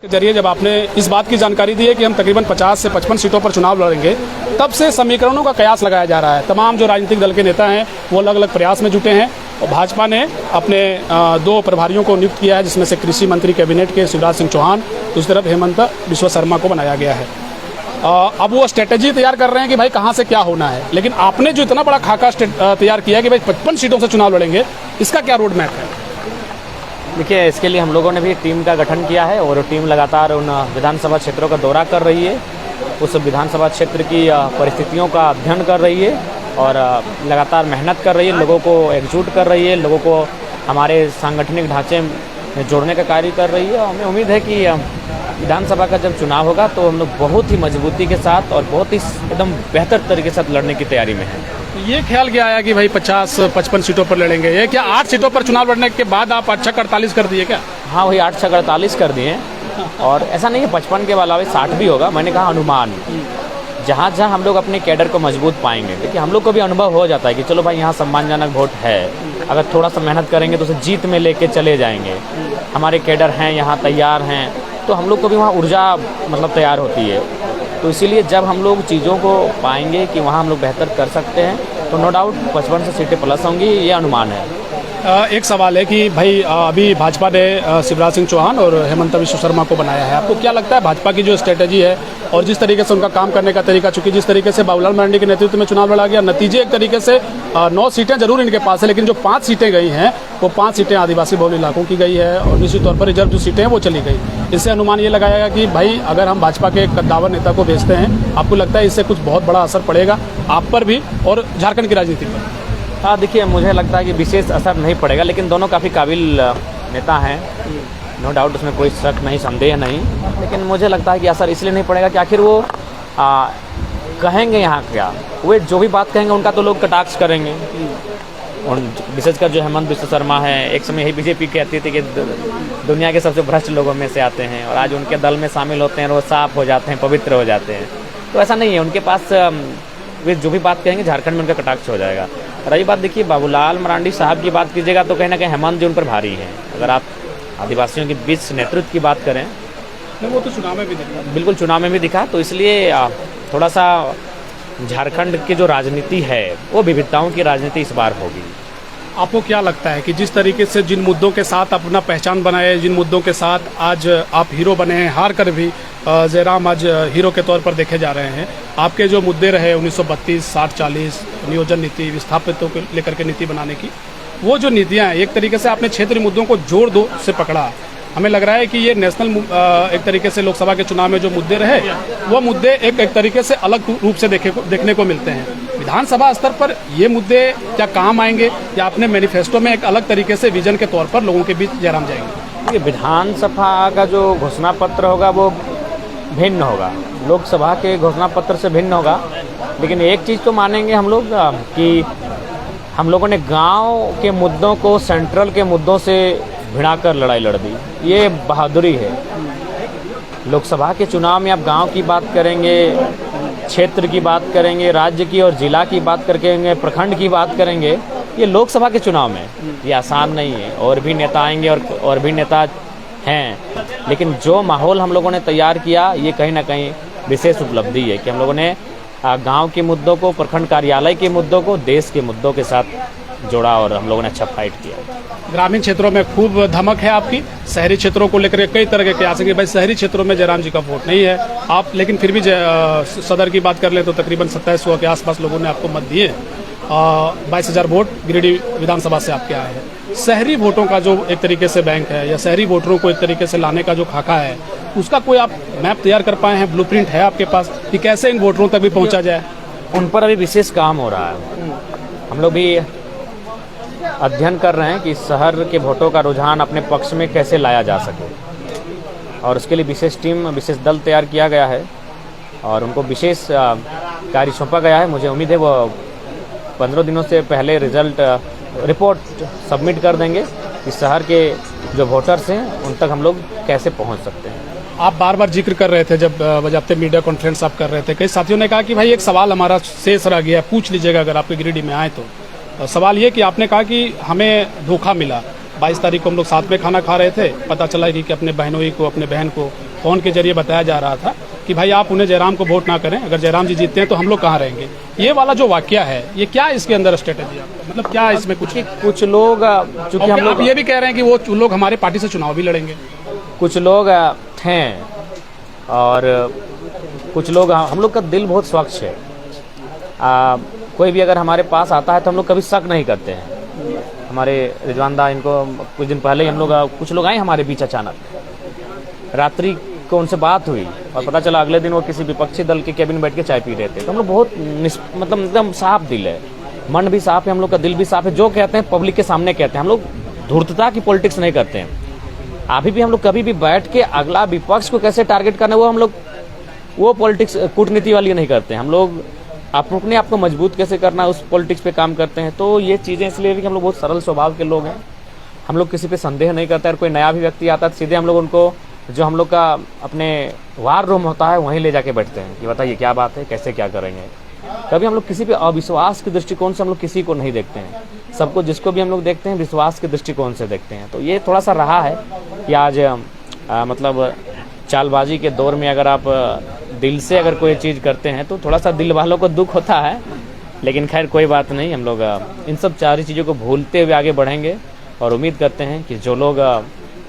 के जरिए जब आपने इस बात की जानकारी दी है कि हम तकरीबन 50 से 55 सीटों पर चुनाव लड़ेंगे, तब से समीकरणों का कयास लगाया जा रहा है। तमाम जो राजनीतिक दल के नेता हैं वो अलग अलग प्रयास में जुटे हैं और भाजपा ने अपने 2 प्रभारियों को नियुक्त किया है, जिसमें से कृषि मंत्री कैबिनेट के शिवराज सिंह चौहान, दूसरी तरफ हेमंत बिस्वा शर्मा को बनाया गया है। अब वो स्ट्रेटेजी तैयार कर रहे हैं कि भाई कहाँ से क्या होना है, लेकिन आपने जो इतना बड़ा खाका तैयार किया है कि भाई 55 सीटों से चुनाव लड़ेंगे, इसका क्या रोड मैप है? देखिए, इसके लिए हम लोगों ने भी टीम का गठन किया है और टीम लगातार उन विधानसभा क्षेत्रों का दौरा कर रही है, उस विधानसभा क्षेत्र की परिस्थितियों का अध्ययन कर रही है और लगातार मेहनत कर रही है, लोगों को एकजुट कर रही है, लोगों को हमारे सांगठनिक ढांचे में जोड़ने का कार्य कर रही है। और हमें उम्मीद है कि विधानसभा का जब चुनाव होगा तो हम लोग बहुत ही मजबूती के साथ और बहुत ही एकदम बेहतर तरीके से लड़ने की तैयारी में हैं। ये ख्याल क्या आया कि भाई 50-55 सीटों पर लड़ेंगे? ये क्या 8 सीटों पर चुनाव लड़ने के बाद आप 8-48 कर दिए क्या? हाँ, वही 8-48 कर दिए और ऐसा नहीं है 55 के अलावा 60 भी होगा। मैंने कहा अनुमान, जहाँ जहाँ हम लोग अपने कैडर को मजबूत पाएंगे, देखिए हम लोग को भी अनुभव हो जाता है कि चलो भाई यहाँ सम्मानजनक वोट है, अगर थोड़ा सा मेहनत करेंगे तो उसे जीत में लेके चले जाएंगे, हमारे कैडर हैं यहाँ तैयार हैं, तो हम लोग को भी वहाँ ऊर्जा मतलब तैयार होती है। तो इसीलिए जब हम लोग चीज़ों को पाएंगे कि वहाँ हम लोग बेहतर कर सकते हैं तो नो डाउट 55 से सीटें प्लस होंगी, ये अनुमान है। एक सवाल है कि भाई अभी भाजपा ने शिवराज सिंह चौहान और हेमंत बिस्वा शर्मा को बनाया है, आपको क्या लगता है भाजपा की जो स्ट्रेटेजी है और जिस तरीके से उनका काम करने का तरीका, चूंकि जिस तरीके से बाबूलाल मरांडी के नेतृत्व में चुनाव लड़ा गया, नतीजे एक तरीके से 9 सीटें जरूर इनके पास है, लेकिन जो 5 सीटें गई हैं वो 5 सीटें आदिवासी बहुल इलाकों की गई है और निश्चित तौर पर रिजर्व जो सीटें हैं वो चली गई। इससे अनुमान ये लगाया गया कि भाई अगर हम भाजपा के कद्दावर नेता को भेजते हैं, आपको लगता है इससे कुछ बहुत बड़ा असर पड़ेगा आप पर भी और झारखंड की राजनीति पर? हाँ, देखिए मुझे लगता है कि विशेष असर नहीं पड़ेगा, लेकिन दोनों काफ़ी काबिल नेता हैं, नो डाउट, उसमें कोई शक नहीं, संदेह नहीं। लेकिन मुझे लगता है कि असर इसलिए नहीं पड़ेगा कि आखिर वो कहेंगे यहाँ क्या, वे जो भी बात कहेंगे उनका तो लोग कटाक्ष करेंगे। और विशेषकर जो हेमंत बिस्वा शर्मा है, एक समय यही बीजेपी कहती थी कि दुनिया के सबसे भ्रष्ट लोगों में से आते हैं और आज उनके दल में शामिल होते हैं और वो साफ हो जाते हैं, पवित्र हो जाते हैं। तो ऐसा नहीं है, उनके पास वे जो भी बात कहेंगे झारखंड में उनका कटाक्ष हो जाएगा। रही बात, देखिए बाबूलाल मरांडी साहब की बात कीजिएगा तो कहीं ना कहीं हेमंत जी उन पर भारी हैं। अगर आप आदिवासियों के बीच नेतृत्व की बात करें, वो तो चुनाव में भी दिखा, बिल्कुल चुनाव में भी दिखा, तो इसलिए थोड़ा सा झारखंड की जो राजनीति है वो विविधताओं की राजनीति इस बार होगी। आपको क्या लगता है कि जिस तरीके से जिन मुद्दों के साथ अपना पहचान बनाए, जिन मुद्दों के साथ आज आप हीरो बने हैं, हार कर भी जयराम आज हीरो के तौर पर देखे जा रहे हैं, आपके जो मुद्दे रहे 1932, 60-40 नियोजन नीति, विस्थापितों को लेकर के नीति बनाने की, वो जो नीतियाँ हैं एक तरीके से आपने क्षेत्रीय मुद्दों को जोर दो से पकड़ा। हमें लग रहा है कि ये नेशनल एक तरीके से लोकसभा के चुनाव में जो मुद्दे रहे वो मुद्दे एक तरीके से अलग रूप से देखने को मिलते हैं। विधानसभा स्तर पर ये मुद्दे क्या काम आएंगे या अपने मैनिफेस्टो में एक अलग तरीके से विजन के तौर पर लोगों के बीच जयराम जाएंगे? विधानसभा का जो घोषणा पत्र होगा वो भिन्न होगा, लोकसभा के घोषणा पत्र से भिन्न होगा। लेकिन एक चीज़ तो मानेंगे हम लोग कि हम लोगों ने गांव के मुद्दों को सेंट्रल के मुद्दों से भिड़ाकर लड़ाई लड़ दी, ये बहादुरी है। लोकसभा के चुनाव में आप गांव की बात करेंगे, क्षेत्र की बात करेंगे, राज्य की और जिला की बात करेंगे, प्रखंड की बात करेंगे, ये लोकसभा के चुनाव में ये आसान नहीं है। और भी नेता आएंगे और भी नेता हैं, लेकिन जो माहौल हम लोगों ने तैयार किया ये कहीं ना कहीं विशेष उपलब्धि है कि हम लोगों ने गांव के मुद्दों को, प्रखंड कार्यालय के मुद्दों को देश के मुद्दों के साथ जोड़ा और हम लोगों ने अच्छा फाइट किया। ग्रामीण क्षेत्रों में खूब धमक है आपकी, शहरी क्षेत्रों को लेकर कई तरह के कयास है कि भाई शहरी क्षेत्रों में जयराम जी का वोट नहीं है आप, लेकिन फिर भी सदर की बात कर ले तो तकरीबन 2700 के आसपास लोगों ने आपको मत दिए, 22,000 वोट गिरिडीह विधानसभा से आपके आए हैं। शहरी वोटों का जो एक तरीके से बैंक है या शहरी वोटरों को एक तरीके से लाने का जो खाका है, उसका कोई आप मैप तैयार कर पाए हैं, ब्लूप्रिंट है आपके पास कि कैसे इन वोटरों तक भी पहुंचा जाए? उन पर अभी विशेष काम हो रहा है। हम लोग भी अध्ययन कर रहे हैं कि शहर के वोटों का रुझान अपने पक्ष में कैसे लाया जा सके और उसके लिए विशेष टीम, विशेष दल तैयार किया गया है और उनको विशेष कार्य सौंपा गया है। मुझे उम्मीद है वो 15 दिनों से पहले रिपोर्ट सबमिट कर देंगे कि शहर के जो वोटर्स हैं उन तक हम लोग कैसे पहुंच सकते हैं। आप बार बार जिक्र कर रहे थे जब बजाते मीडिया कॉन्फ्रेंस आप कर रहे थे, कई साथियों ने कहा कि भाई एक सवाल हमारा शेष रह गया, पूछ लीजिएगा अगर आपके गिरिडीह में आए तो। सवाल ये कि आपने कहा कि हमें धोखा मिला, 22 तारीख को हम लोग साथ में खाना खा रहे थे, पता चला कि अपने बहनोई को, अपने बहन को फोन के जरिए बताया जा रहा था कि भाई आप उन्हें जयराम को वोट ना करें, अगर जयराम जी जीतते हैं तो हम लोग कहाँ रहेंगे। ये वाला जो वाकया है, ये क्या इसके अंदर स्ट्रेटेजी है, मतलब क्या इसमें कुछ लोग चूंकि हम लोग ये भी कह रहे हैं कि वो लोग हमारे पार्टी से चुनाव भी लड़ेंगे, कुछ लोग हैं और कुछ लोग, हम लोग का दिल बहुत स्वच्छ है। कोई भी अगर हमारे पास आता है तो हम लोग कभी शक नहीं करते हैं। हमारे रिजवान दा, इनको कुछ दिन पहले ही हम लोग कुछ लोग आए हमारे बीच अचानक, रात्रि को उनसे बात हुई और पता चला अगले दिन वो किसी विपक्षी दल के केबिन में बैठ के चाय पी रहे थे। तो हम लोग बहुत मतलब एकदम साफ दिल है, मन भी साफ है, हम लोग का दिल भी साफ है। जो कहते हैं पब्लिक के सामने कहते हैं, हम लोग धूर्तता की पॉलिटिक्स नहीं करते हैं। अभी भी हम लोग कभी भी बैठ के अगला विपक्ष को कैसे टारगेट करना, वो हम लोग वो पॉलिटिक्स कूटनीति वाली नहीं करते हैं। हम लोग अपने आप को मजबूत कैसे करना उस पॉलिटिक्स पे काम करते हैं। तो ये चीज़ें इसलिए भी कि हम लोग बहुत सरल स्वभाव के लोग हैं। हम लोग किसी पे संदेह नहीं करते हैं। कोई नया भी व्यक्ति आता है तो सीधे हम लोग उनको, जो हम लोग का अपने वार रूम होता है वहीं ले जाके बैठते हैं कि बताइए क्या बात है, कैसे क्या करेंगे। कभी हम लोग किसी पे अविश्वास के दृष्टिकोण से हम लोग किसी को नहीं देखते हैं। सबको, जिसको भी हम लोग देखते हैं, विश्वास के दृष्टिकोण से देखते हैं। तो ये थोड़ा सा रहा है कि आज मतलब चालबाजी के दौर में अगर आप दिल से अगर कोई चीज़ करते हैं तो थोड़ा सा दिल वालों को दुख होता है, लेकिन खैर कोई बात नहीं। हम लोग इन सब सारी चीज़ों को भूलते हुए आगे बढ़ेंगे और उम्मीद करते हैं कि जो लोग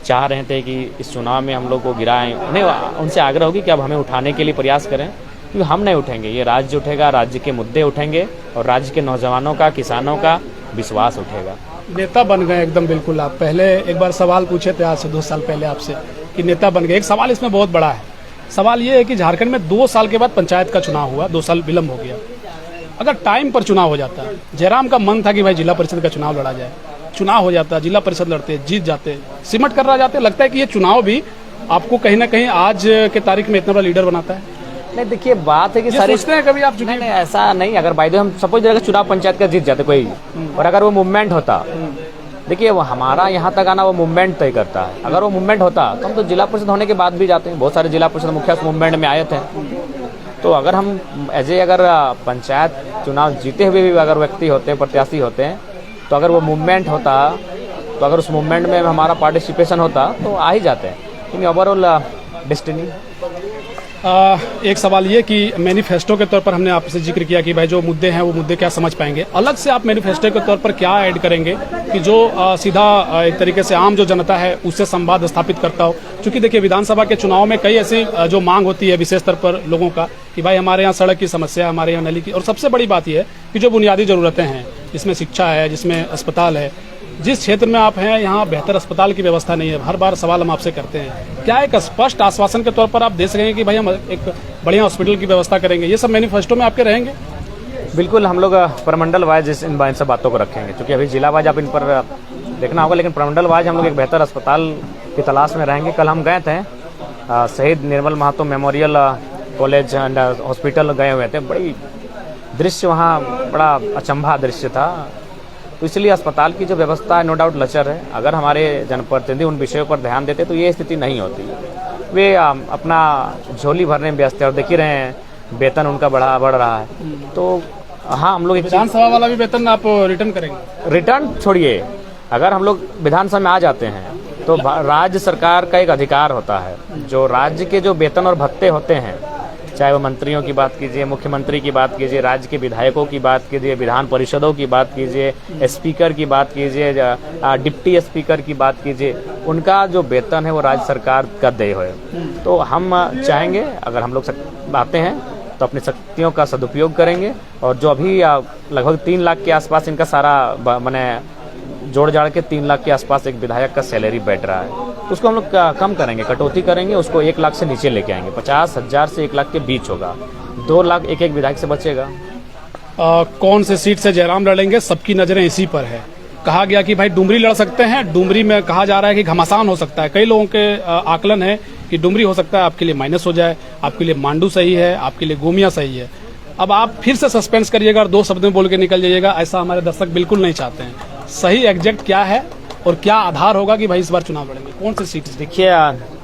चाह रहे थे कि इस चुनाव में हम लोग को गिराएं, उन्हें उनसे आग्रह होगी कि अब हमें उठाने के लिए प्रयास करें, क्योंकि हम नहीं उठेंगे, ये राज्य उठेगा, राज्य के मुद्दे उठेंगे और राज्य के नौजवानों का, किसानों का विश्वास उठेगा। नेता बन गए एकदम बिल्कुल। आप पहले एक बार सवाल पूछे थे आज से 2 साल पहले आपसे कि नेता बन गए। एक सवाल इसमें बहुत बड़ा है। सवाल ये है कि झारखंड में 2 साल के बाद पंचायत का चुनाव हुआ, 2 साल विलम्ब हो गया। अगर टाइम पर चुनाव हो जाता, जयराम का मन था कि भाई जिला परिषद का चुनाव लड़ा जाए, चुनाव हो जाता, जिला परिषद लड़ते, जीत जाते, सिमट कर रह जाते। लगता है कि ये चुनाव भी आपको कहीं ना कहीं आज के तारीख में इतना बड़ा लीडर बनाता है। नहीं, देखिए बात है कि सारे सोचते हैं कभी आप, नहीं ऐसा नहीं। अगर बाय द वे हम सपोज अगर चुनाव पंचायत का जीत जाते कोई, और अगर वो मूवमेंट होता, देखिए वो हमारा यहाँ तक आना वो मूवमेंट तय करता है। अगर वो मूवमेंट होता तो हम तो जिला परिषद होने के बाद भी जाते हैं। बहुत सारे जिला परिषद मुखिया मूवमेंट में आए थे। तो अगर हम अगर पंचायत चुनाव जीते हुए भी अगर व्यक्ति होते हैं, प्रत्याशी होते हैं, तो अगर वो मूवमेंट होता, तो अगर उस मूवमेंट में हमारा पार्टिसिपेशन होता तो आ ही जाते हैं। लेकिन ओवरऑल डेस्टिनी। एक सवाल ये कि मैनिफेस्टो के तौर पर हमने आपसे जिक्र किया कि भाई जो मुद्दे हैं वो मुद्दे क्या समझ पाएंगे। अलग से आप मैनिफेस्टो के तौर पर क्या ऐड करेंगे कि जो सीधा एक तरीके से आम जो जनता है उससे संवाद स्थापित करता हो। क्योंकि देखिए विधानसभा के चुनाव में कई ऐसी जो मांग होती है विशेष स्तर पर लोगों का कि भाई हमारे यहाँ सड़क की समस्या, हमारे यहाँ नली की, और सबसे बड़ी बात यह है कि जो बुनियादी जरूरतें हैं, जिसमें शिक्षा है, जिसमें अस्पताल है, जिस क्षेत्र में आप हैं यहाँ बेहतर अस्पताल की व्यवस्था नहीं है। हर बार सवाल हम आपसे करते हैं, क्या एक स्पष्ट आश्वासन के तौर पर आप दे सकेंगे कि भाई हम एक बढ़िया हॉस्पिटल की व्यवस्था करेंगे? ये सब मैनिफेस्टो में आपके रहेंगे? बिल्कुल, हम लोग प्रमंडल वाइज इन सब बातों को रखेंगे, क्योंकि अभी जिला वाइज आप इन पर देखना होगा, लेकिन प्रमंडल वाइज हम लोग एक बेहतर अस्पताल की तलाश में रहेंगे। कल हम गए थे Shaheed Nirmal Mahato memorial college and hospital गए हुए थे। बड़ी दृश्य वहाँ बड़ा अचंभा दृश्य था। तो इसलिए अस्पताल की जो व्यवस्था है नो डाउट लचर है। अगर हमारे जनप्रतिनिधि उन विषयों पर ध्यान देते तो ये स्थिति नहीं होती। वे अपना झोली भरने में व्यस्त है और देख ही रहे हैं वेतन उनका बढ़ रहा है। तो हाँ, हम लोग विधानसभा वाला भी वेतन आप रिटर्न करेंगे? रिटर्न छोड़िए, अगर हम लोग विधानसभा में आ जाते हैं तो राज्य सरकार का एक अधिकार होता है, जो राज्य के जो वेतन और भत्ते होते हैं, चाहे वो मंत्रियों की बात कीजिए, मुख्यमंत्री की बात कीजिए, राज्य के विधायकों की बात कीजिए, विधान परिषदों की बात कीजिए, स्पीकर की बात कीजिए, डिप्टी स्पीकर की बात कीजिए, उनका जो वेतन है वो राज्य सरकार का देय है। तो हम चाहेंगे अगर हम लोग आते हैं तो अपनी शक्तियों का सदुपयोग करेंगे, और जो अभी लगभग 3 लाख के आसपास इनका सारा मैंने जोड़ जाड़ के 3 लाख के आसपास एक विधायक का सैलरी बैठ रहा है, तो उसको हम लोग कम करेंगे, कटौती करेंगे, उसको 1 लाख से नीचे लेके आएंगे। 50,000 से 1 लाख के बीच होगा। 2 लाख एक विधायक से बचेगा। कौन से सीट से जयराम लड़ेंगे, सबकी नजरें इसी पर है। कहा गया कि भाई डुमरी लड़ सकते हैं। डुमरी में कहा जा रहा है कि घमासान हो सकता है। कई लोगों के आकलन है कि डुमरी हो सकता है आपके लिए माइनस हो जाए, आपके लिए मांडू सही है, आपके लिए गोमिया सही है। अब आप फिर से सस्पेंस करिएगा और 2 शब्द में बोल के निकल जाइएगा, ऐसा हमारे दर्शक बिल्कुल नहीं चाहते हैं। सही एग्जैक्ट क्या है और क्या आधार होगा कि भाई इस बार चुनाव लड़ेंगे? कौन सी सीट? देखिए,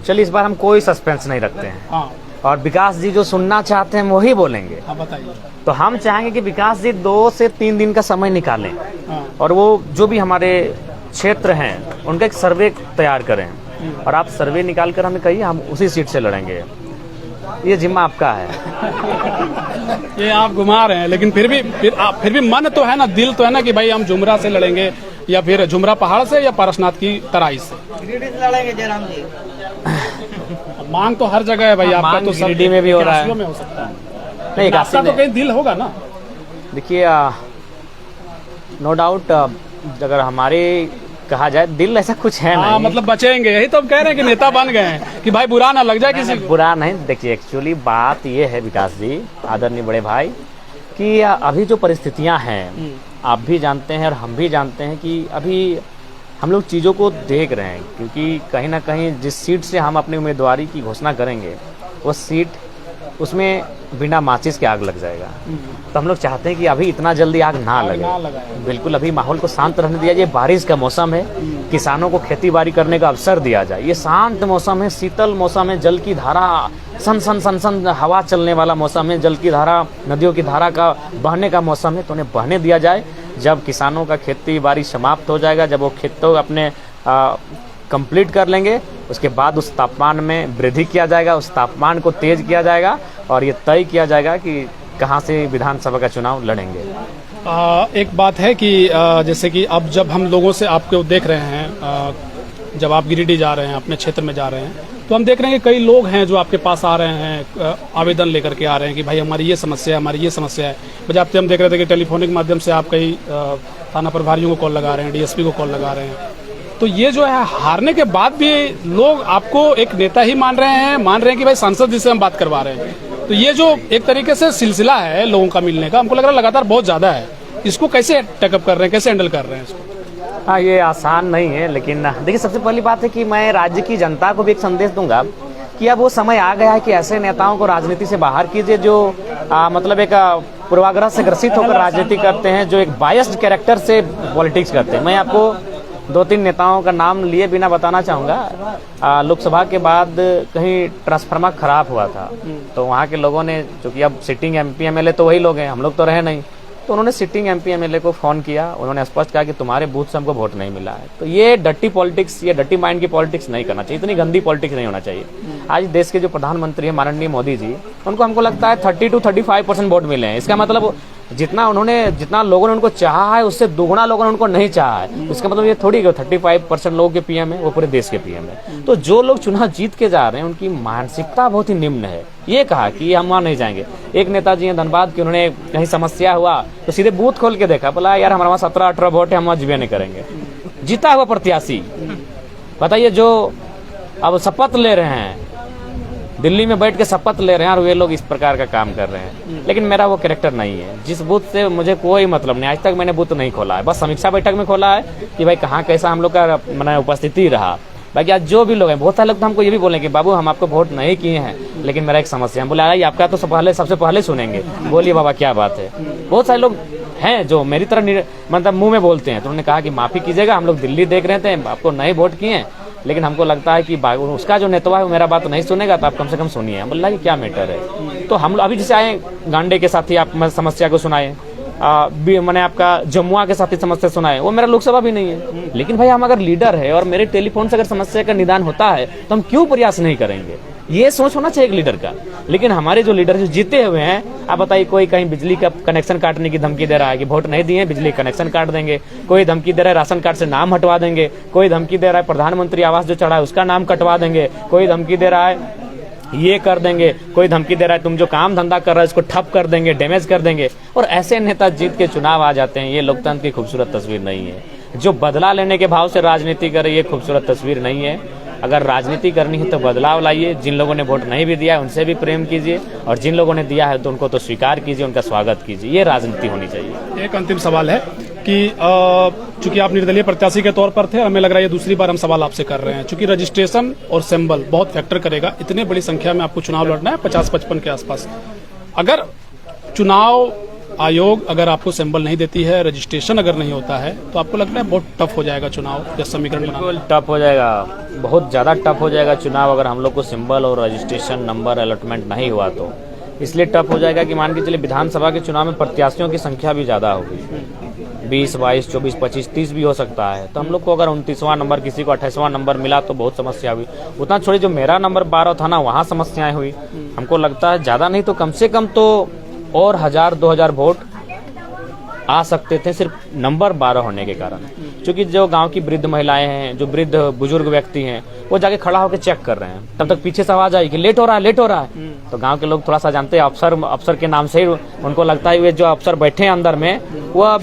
चलिए इस बार हम कोई सस्पेंस नहीं रखते हैं। हाँ, और विकास जी जो सुनना चाहते हैं वही बोलेंगे। हाँ, बताइए। तो हम चाहेंगे कि विकास जी 2 से 3 दिन का समय निकालें, हाँ, और वो जो भी हमारे क्षेत्र हैं उनका एक सर्वे तैयार करें। और आप सर्वे निकाल कर हमें कहिए, हम उसी सीट से लड़ेंगे। ये जिम्मा आपका है। ये आप घुमा रहे हैं, लेकिन फिर भी मन तो है ना, दिल तो है ना कि भाई हम जुमरा से लड़ेंगे, या फिर जुमरा पहाड़ से, या पारसनाथ की तराई से लड़ेंगे जयराम जी। मांग तो हर जगह है भाई, आपका तो सब गिरिडीह में भी हो रहा है, में हो सकता है, नहीं आपका तो कहीं दिल होगा ना। देखिए नो डाउट, अगर हमारे कहा जाए दिल ऐसा कुछ है हाँ, नहीं। मतलब बचेंगे, यही तो हम कह रहे हैं कि नेता बन गए हैं कि भाई बुरा ना लग जाए किसी को। बुरा नहीं, देखिए एक्चुअली बात ये है विकास जी, आदरणीय बड़े भाई, कि अभी जो परिस्थितियां हैं आप भी जानते हैं और हम भी जानते हैं कि अभी हम लोग चीज़ों को देख रहे हैं, क्योंकि कहीं ना कहीं जिस सीट से हम अपनी उम्मीदवारी की घोषणा करेंगे वो सीट, उसमें बिना माचिस के आग लग जाएगा। तो हम लोग चाहते हैं कि अभी इतना जल्दी आग ना लगे, बिल्कुल अभी माहौल को शांत रहने दिया जाए। बारिश का मौसम है, किसानों को खेती बाड़ी करने का अवसर दिया जाए। ये शांत मौसम है, शीतल मौसम है, जल की धारा सन सन सन सन हवा चलने वाला मौसम है, जल की धारा, नदियों की धारा का बहने का मौसम है, तो उन्हें बहने दिया जाए। जब किसानों का खेती बाड़ी समाप्त हो जाएगा, जब वो खेतों अपने कंप्लीट कर लेंगे, उसके बाद उस तापमान में वृद्धि किया जाएगा, उस तापमान को तेज किया जाएगा और ये तय किया जाएगा कि कहाँ से विधानसभा का चुनाव लड़ेंगे। एक बात है कि जैसे कि अब जब हम लोगों से आपको देख रहे हैं, जब आप गिरिडीह जा रहे हैं, अपने क्षेत्र में जा रहे हैं, तो हम देख रहे हैं कि कई लोग हैं जो आपके पास आ रहे हैं, आवेदन लेकर के आ रहे हैं कि भाई हमारी ये समस्या है, हमारी ये समस्या है। बजाते हम देख रहे थे कि टेलीफोनिक माध्यम से आप कई थाना प्रभारियों को कॉल लगा रहे हैं, डीएसपी को कॉल लगा रहे हैं। तो ये जो है, हारने के बाद भी लोग आपको एक नेता ही मान रहे हैं कि भाई सांसद जिससे हम बात करवा रहे हैं। तो ये जो एक तरीके से सिलसिला है लोगों का मिलने का, हमको लग रहा है लगातार बहुत ज्यादा है। इसको कैसे टेकअप कर रहे हैं, कैसे हैंडल कर रहे हैं इसको? हाँ, ये आसान नहीं है, लेकिन देखिए सबसे पहली बात है कि मैं राज्य की जनता को भी एक संदेश दूंगा कि अब वो समय आ गया है कि ऐसे नेताओं को राजनीति से बाहर कीजिए जो मतलब एक पूर्वाग्रह से ग्रसित होकर राजनीति करते हैं, जो एक बायस्ड कैरेक्टर से पॉलिटिक्स करते हैं। मैं आपको 2-3 नेताओं का नाम लिए बिना बताना चाहूँगा। लोकसभा के बाद कहीं ट्रांसफार्मर खराब हुआ था, तो वहाँ के लोगों ने, चूँकि अब सिटिंग MP MLA तो वही लोग हैं, हम लोग तो रहे नहीं, तो उन्होंने सिटिंग MP MLA को फ़ोन किया। उन्होंने स्पष्ट कहा कि तुम्हारे बूथ से हमको वोट नहीं मिला है। तो ये डर्टी पॉलिटिक्स, ये डर्टी माइंड की पॉलिटिक्स नहीं करना चाहिए, इतनी गंदी पॉलिटिक्स नहीं होना चाहिए। आज देश के जो प्रधानमंत्री हैं माननीय मोदी जी, उनको हमको लगता है 30 to 35% वोट मिले हैं। इसका मतलब जितना लोगों ने उनको चाहा है, उससे दुगुना लोगों ने उनको नहीं चाहा है। इसका मतलब ये थोड़ी 35% लोगों के PM है वो पूरे देश के PM है। तो जो लोग चुनाव जीत के जा रहे हैं उनकी मानसिकता बहुत ही निम्न है। ये कहा कि हम वहाँ नहीं जाएंगे। एक नेताजी हैं धनबाद के, उन्होंने कहीं समस्या हुआ तो सीधे बूथ खोल के देखा, बोला यार हमारे वहाँ 17-18 वोट है, हम वहाँ जीवे नहीं करेंगे। जीता हुआ प्रत्याशी, बताइए, जो अब शपथ ले रहे हैं, दिल्ली में बैठ के शपथ ले रहे हैं, और वे लोग इस प्रकार का काम कर रहे हैं। लेकिन मेरा वो कैरेक्टर नहीं है। जिस बूथ से मुझे कोई मतलब नहीं, आज तक मैंने बूथ नहीं खोला है, बस समीक्षा बैठक में खोला है कि भाई कहाँ कैसा हम लोग का मैंने उपस्थिति रहा। बाकी आज जो भी लोग हैं, बहुत सारे लोग तो हमको ये भी बोलेंगे बाबू हम आपको वोट नहीं किए हैं, लेकिन मेरा एक समस्या है। बोले अरे आपका तो सबसे पहले सुनेंगे। बोलिए बाबा क्या बात है। बहुत सारे लोग हैं जो मेरी तरह मतलब मुंह में बोलते हैं। तो उन्होंने कहा कि माफी कीजिएगा, हम लोग दिल्ली देख रहे थे, आपको नहीं वोट किए, लेकिन हमको लगता है कि उसका जो नेता है वो मेरा बात नहीं सुनेगा, तो आप कम से कम सुनिए। बोला कि क्या मैटर है। तो हम अभी जैसे आए गांडे के साथ ही आप समस्या को सुनाए, मैंने आपका जमुआ के साथ ही समस्या सुनाए, वो मेरा लोकसभा भी नहीं है। लेकिन भाई हम अगर लीडर है और मेरे टेलीफोन से अगर समस्या का निदान होता है तो हम क्यों प्रयास नहीं करेंगे? ये सोच होना चाहिए एक लीडर का। लेकिन हमारे जो लीडर जो जीते हुए हैं, आप बताइए, कोई कहीं बिजली का कनेक्शन काटने की धमकी दे रहा है कि वोट नहीं दिए बिजली कनेक्शन काट देंगे, कोई धमकी दे रहा है राशन कार्ड से नाम हटवा देंगे, कोई धमकी दे रहा है प्रधानमंत्री आवास जो चढ़ा है उसका नाम कटवा देंगे, कोई धमकी दे रहा है ये कर देंगे, कोई धमकी दे रहा है तुम जो काम धंधा कर रहा है उसको ठप कर देंगे, डैमेज कर देंगे। और ऐसे नेता जीत के चुनाव आ जाते हैं। ये लोकतंत्र की खूबसूरत तस्वीर नहीं है। जो बदला लेने के भाव से राजनीति करे, ये खूबसूरत तस्वीर नहीं है। अगर राजनीति करनी है तो बदलाव लाइए। जिन लोगों ने वोट नहीं भी दिया है उनसे भी प्रेम कीजिए, और जिन लोगों ने दिया है तो उनको तो स्वीकार कीजिए, उनका स्वागत कीजिए। ये राजनीति होनी चाहिए। एक अंतिम सवाल है कि चूंकि आप निर्दलीय प्रत्याशी के तौर पर थे, हमें लग रहा है ये दूसरी बार हम सवाल आपसे कर रहे हैं। चूंकि रजिस्ट्रेशन और सिंबल बहुत फैक्टर करेगा, इतने बड़ी संख्या में आपको चुनाव लड़ना है, 50-55 के आसपास। अगर चुनाव आयोग अगर आपको सिंबल नहीं देती है, रजिस्ट्रेशन अगर नहीं होता है, तो आपको लगता है बहुत टफ हो जाएगा चुनाव या समीकरण बनाना? बिल्कुल टफ हो जाएगा, बहुत ज़्यादा टफ हो जाएगा चुनाव अगर हम लोग को सिंबल और रजिस्ट्रेशन नंबर अलॉटमेंट नहीं हुआ तो। इसलिए टफ हो जाएगा कि मान के चलिए विधानसभा के चुनाव में प्रत्याशियों की संख्या भी ज़्यादा होगी, 20, 22, 24, 25, 30 भी हो सकता है। तो हम लोग को अगर 29वां नंबर, किसी को 28वां नंबर मिला तो बहुत समस्या हुई। उतना छोड़ी, जो मेरा नंबर 12 था ना, वहाँ समस्याएं हुई। हमको लगता है ज़्यादा नहीं तो कम से कम तो और 1000-2000 वोट आ सकते थे, सिर्फ नंबर 12 होने के कारण। क्योंकि जो गांव की वृद्ध महिलाएं हैं, जो वृद्ध बुजुर्ग व्यक्ति हैं, वो जाके खड़ा होकर चेक कर रहे हैं। तब तक पीछे से आवाज आई कि लेट हो रहा है, लेट हो रहा है। तो गांव के लोग थोड़ा सा जानते हैं, अफसर के नाम से ही उनको लगता है वे जो अफसर बैठे हैं अंदर में वो अब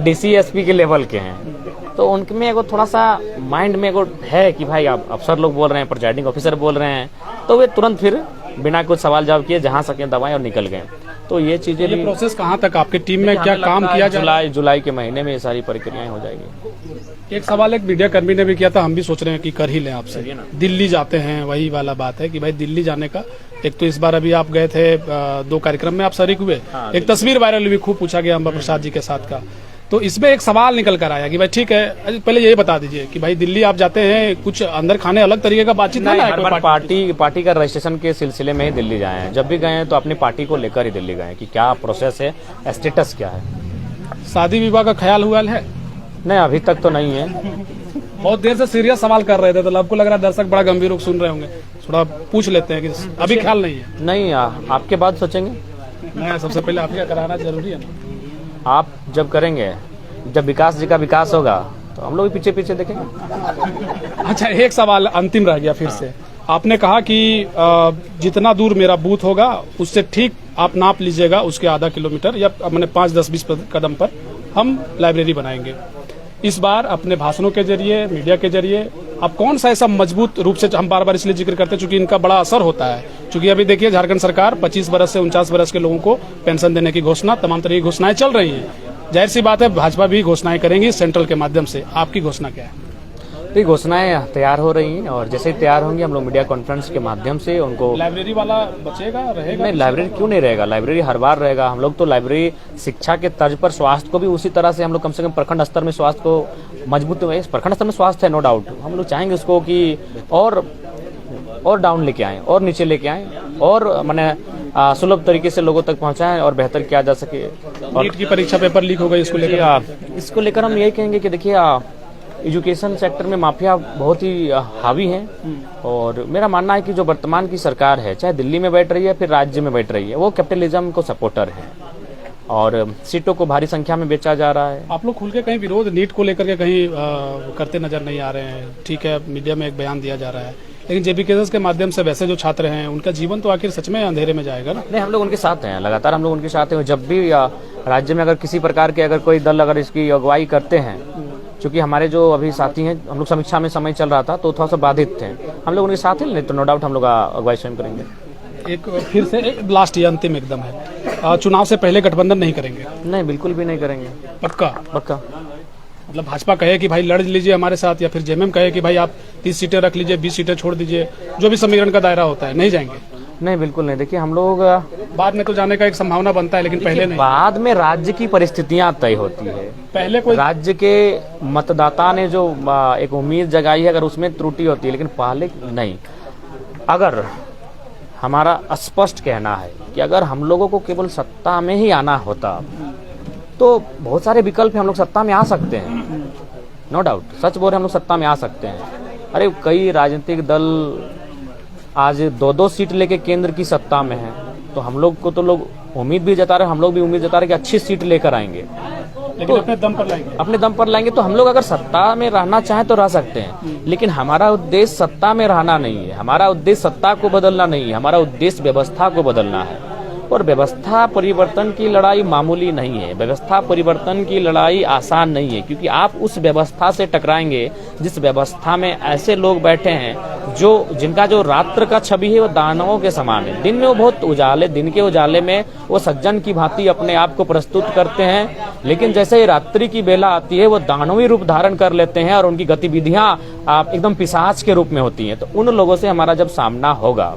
DCSP के लेवल के हैं। तो उनमें एगो थोड़ा सा माइंड में एगो है कि भाई आप अफसर लोग बोल रहे हैं, प्रिजाइडिंग ऑफिसर बोल रहे हैं, तो वे तुरंत फिर बिना कुछ सवाल जवाब किए जहां सके दबाएं और निकल गए। तो ये चीजें ये प्रोसेस कहाँ तक आपकी टीम में क्या काम किया जाए? जुलाई के महीने में ये सारी प्रक्रियाएं हो जाएगी। एक सवाल एक मीडिया कर्मी ने भी किया था, हम भी सोच रहे हैं कि कर ही लें आपसे। दिल्ली जाते हैं, वही वाला बात है कि भाई दिल्ली जाने का, एक तो इस बार अभी आप गए थे 2 कार्यक्रम में आप शरीक हुए, एक तस्वीर वायरल हुई, खूब पूछा गया अंबा प्रसाद जी के साथ का। तो इसमें एक सवाल निकल कर आया कि भाई ठीक है, पहले यही बता दीजिए कि भाई दिल्ली आप जाते हैं, कुछ अंदर खाने अलग तरीके का बातचीत नहीं, हर बार पार्टी का रजिस्ट्रेशन के सिलसिले में ही दिल्ली जाए हैं। जब भी गए हैं तो अपनी पार्टी को लेकर ही दिल्ली गए कि क्या प्रोसेस है, स्टेटस क्या है। शादी विवाह का ख्याल हुआ है? नहीं, अभी तक तो नहीं है। बहुत देर से सीरियस सवाल कर रहे थे, तो आपको लग रहा है दर्शक बड़ा गंभीर रूप सुन रहे होंगे, थोड़ा पूछ लेते हैं कि अभी ख्याल नहीं है। नहीं, आपके बाद सोचेंगे। नहीं, सबसे पहले आपका कराना जरूरी है ना। आप जब करेंगे, जब विकास जी का विकास होगा तो हम लोग भी पीछे पीछे देखेंगे। अच्छा, एक सवाल अंतिम रह गया फिर से। आपने कहा कि जितना दूर मेरा बूथ होगा उससे ठीक आप नाप लीजिएगा, उसके आधा किलोमीटर या मैंने 5, 10, 20 कदम पर हम लाइब्रेरी बनाएंगे। इस बार अपने भाषणों के जरिए, मीडिया के जरिए आप कौन सा ऐसा मजबूत रूप से, हम बार बार इसलिए जिक्र करते हैं चूंकि इनका बड़ा असर होता है, क्योंकि अभी देखिए झारखंड सरकार 25 बरस से 49 बरस के लोगों को पेंशन देने की घोषणा, तमाम तरह की घोषणाएं चल रही हैं। जाहिर सी बात है भाजपा भी घोषणाएं करेंगी सेंट्रल के माध्यम से। आपकी घोषणा क्या है? तो घोषणाएं तैयार हो रही हैं और जैसे ही तैयार होंगी हम लोग मीडिया कॉन्फ्रेंस के माध्यम से उनको। लाइब्रेरी वाला बचेगा, रहेगा? नहीं, लाइब्रेरी क्यों नहीं रहेगा, लाइब्रेरी हर बार रहेगा। हम लोग तो लाइब्रेरी शिक्षा के तर्ज पर स्वास्थ्य को भी उसी तरह से हम लोग कम से कम प्रखंड स्तर में स्वास्थ्य को मजबूत, प्रखंड स्तर में स्वास्थ्य है नो डाउट, हम लोग चाहेंगे उसको कि और डाउन लेके आए और नीचे लेके आए और मैंने सुलभ तरीके से लोगों तक पहुंचाएं और बेहतर किया जा सके। और नीट की परीक्षा पेपर लीक हो गई, इसको लेकर हम यही कहेंगे कि देखिए एजुकेशन सेक्टर में माफिया बहुत ही हावी है और मेरा मानना है कि जो वर्तमान की सरकार है, चाहे दिल्ली में बैठ रही है फिर राज्य में बैठ रही है, वो कैपिटलिज्म को सपोर्टर है और सीटों को भारी संख्या में बेचा जा रहा है। आप लोग खुल के कहीं विरोध नीट को लेकर के कहीं करते नजर नहीं आ रहे हैं। ठीक है, मीडिया में एक बयान दिया जा रहा है, लेकिन JPKS के माध्यम से वैसे जो छात्र हैं उनका जीवन तो आखिर सच में अंधेरे में जाएगा ना। नहीं, हम लोग उनके साथ हैं, लगातार हम लोग उनके साथ हैं। जब भी राज्य में अगर किसी प्रकार के अगर कोई दल अगर इसकी अगुवाई करते हैं, क्योंकि हमारे जो अभी साथी हैं, हम लोग समीक्षा में समय चल रहा था तो थोड़ा सा बाधित थे, हम लोग उनके साथ ही, नहीं तो नो डाउट हम लोग अगुवाई स्वयं करेंगे। एक फिर से एक लास्ट ये अंतिम एकदम है, चुनाव से पहले गठबंधन नहीं करेंगे? नहीं, बिल्कुल भी नहीं करेंगे। पक्का? पक्का। मतलब भाजपा कहे कि भाई लड़ लीजिए हमारे साथ, या फिर JMM कहे कि भाई आप 30 सीटें रख लीजिए, 20 सीटें छोड़ दीजिए, जो भी समीकरण का दायरा होता है, नहीं जाएंगे? नहीं, बिल्कुल नहीं। देखिए हम लोग बाद में तो जाने का एक संभावना बनता है, लेकिन पहले नहीं। बाद में राज्य की परिस्थितियां तय होती है, पहले कोई राज्य के मतदाता ने जो एक उम्मीद जगाई है अगर उसमें त्रुटि होती है, लेकिन पहले नहीं। अगर हमारा स्पष्ट कहना है कि अगर हम लोगों को केवल सत्ता में ही आना होता तो बहुत सारे विकल्प हम लोग सत्ता में आ सकते हैं, नो डाउट, सच बोल रहे हम लोग सत्ता में आ सकते हैं। अरे कई राजनीतिक दल आज 2-2 सीट लेके केंद्र की सत्ता में है, तो हम लोग को तो लोग उम्मीद भी जता रहे, हम लोग भी उम्मीद जता रहे कि अच्छी सीट लेकर आएंगे, लेकिन तो अपने दम पर लाएंगे, अपने दम पर लाएंगे। तो हम लोग अगर सत्ता में रहना चाहें तो रह सकते हैं, लेकिन हमारा उद्देश्य सत्ता में रहना नहीं है, हमारा उद्देश्य सत्ता को बदलना नहीं है, हमारा उद्देश्य व्यवस्था को बदलना है। और व्यवस्था परिवर्तन की लड़ाई मामूली नहीं है, व्यवस्था परिवर्तन की लड़ाई आसान नहीं है, क्योंकि आप उस व्यवस्था से टकराएंगे जिस व्यवस्था में ऐसे लोग बैठे हैं जिनका जो रात्र का छवि है वो दानवों के समान है। दिन में वो बहुत उजाले, दिन के उजाले में वो सज्जन की भांति अपने आप को प्रस्तुत करते हैं, लेकिन जैसे ही रात्रि की बेला आती है वो दानवी रूप धारण कर लेते हैं और उनकी गतिविधियां एकदम पिशाच के रूप में होती हैं। तो उन लोगों से हमारा जब सामना होगा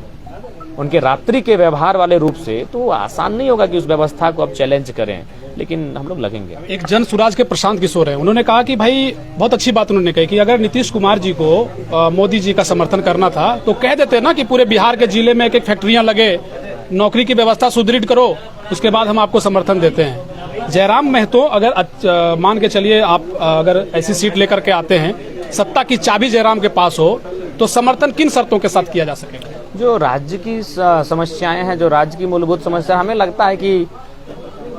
उनके रात्रि के व्यवहार वाले रूप से, तो आसान नहीं होगा कि उस व्यवस्था को अब चैलेंज करें, लेकिन हम लोग लगेंगे। एक जन सुराज के प्रशांत किशोर है, उन्होंने कहा कि भाई बहुत अच्छी बात उन्होंने कही कि अगर नीतीश कुमार जी को मोदी जी का समर्थन करना था तो कह देते ना कि पूरे बिहार के जिले में एक फैक्ट्रियां लगे, नौकरी की व्यवस्था सुदृढ़ करो, उसके बाद हम आपको समर्थन देते हैं। जयराम महतो अगर मान के चलिए आप अगर ऐसी सीट लेकर के आते हैं, सत्ता की चाबी जयराम के पास हो, तो समर्थन किन शर्तों के साथ किया जा सकेगा? जो राज्य की समस्याएं हैं, जो राज्य की मूलभूत समस्या, हमें लगता है कि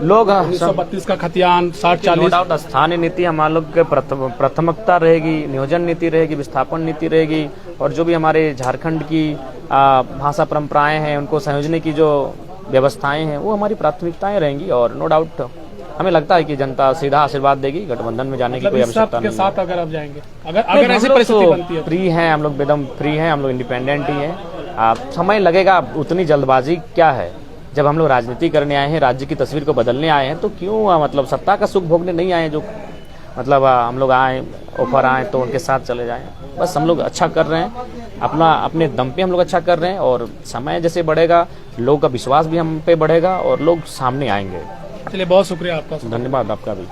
लोग 1932 का खतियान, 60-40 नो डाउट स्थानीय नीति हमारे लोग के प्राथमिकता रहेगी, नियोजन नीति रहेगी, विस्थापन नीति रहेगी, और जो भी हमारे झारखंड की भाषा परंपराएं हैं उनको संयोजने की जो व्यवस्थाएं हैं वो हमारी प्राथमिकताएं रहेंगी। और नो डाउट हमें लगता है कि जनता सीधा आशीर्वाद देगी, गठबंधन में जाने की कोई आवश्यकता नहीं के साथ अगर आप जाएंगे, अगर ऐसी परिस्थिति बनती है? फ्री हैं हम लोग, एकदम फ्री हैं हम लोग, इंडिपेंडेंट ही हैं। समय लगेगा, उतनी जल्दबाजी क्या है? जब हम लोग राजनीति करने आए हैं, राज्य की तस्वीर को बदलने आए हैं, तो क्यों मतलब सत्ता का सुख भोगने नहीं आए? जो मतलब हम लोग आए, ऑफर आए तो उनके साथ चले जाएं। बस हम लोग अच्छा कर रहे हैं, अपने दम पे हम लोग अच्छा कर रहे हैं, और समय जैसे बढ़ेगा लोगों का विश्वास भी हम पे बढ़ेगा और लोग सामने आएंगे। चलिए, बहुत शुक्रिया आपका। धन्यवाद आपका भी।